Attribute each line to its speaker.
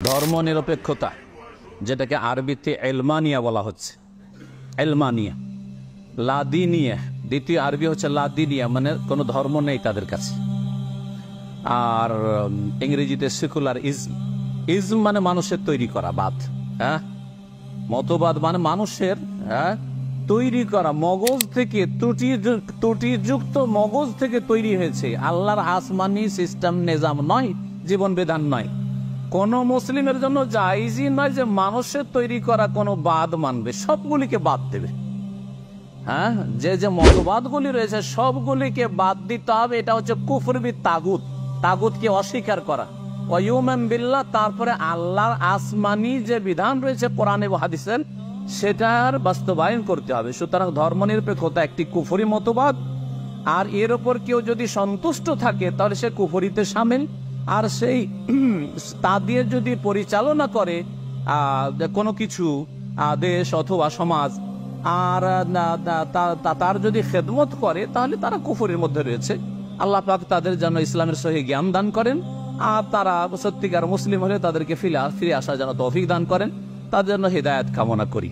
Speaker 1: ধর্মনিরপেক্ষতা, যেটাকে আরবিতে এলমানিয়া বলা হচ্ছে। এলমানিয়া, লাদিনিয়া, দ্বিতীয় আরবি হচ্ছে লাদিনিয়া, মানে কোনো ধর্ম নেই তাদের কাছে। আর ইংরেজিতে সেকুলার ইজম। ইজম মানে মানুষের তৈরি করা বাদ, হ্যাঁ। মতবাদ মানে মানুষের তৈরি করা, মগজ থেকে ত্রুটিযুক্ত মগজ থেকে তৈরি হয়েছে। আল্লাহর আসমানি সিস্টেম নিজাম নয়, জীবন বিধান নয়। কোন মুসলিমের জন্য জায়েজই নয় যে মানুষের তৈরি করা কোনো বাদ মানবে, সবগুলিকে বাদ দেবে। হ্যাঁ, যে মতবাদগুলি রয়েছে সবগুলিকে বাদ দিতে হবে। এটা হচ্ছে কুফর বি তাগুত, তাগুতকে অস্বীকার করা। ওয়ায়ুমান বিল্লাহ, তারপরে আল্লাহর আসমানি যে বিধান রয়েছে কোরআন এবং হাদিসের, সেটার বাস্তবায়ন করতে হবে। সুতরাং ধর্মনিরপেক্ষতা একটি কুফরি মতবাদ, আর এর ওপর কেউ যদি সন্তুষ্ট থাকে তাহলে সে কুফরিতে শামিল। আর সেই তা দিয়ে যদি পরিচালনা করে কোনো কিছু দেশ অথবা সমাজ, আর তার যদি খেদমত করে, তাহলে তারা কুফরির মধ্যে রয়েছে। আল্লাহ পাক তাদের যেন ইসলামের সহি জ্ঞান দান করেন, আর তারা সত্যিকার মুসলিম হলে তাদেরকে ফিরে আসার যেন তৌফিক দান করেন। তাদের জন্য হিদায়াত কামনা করি।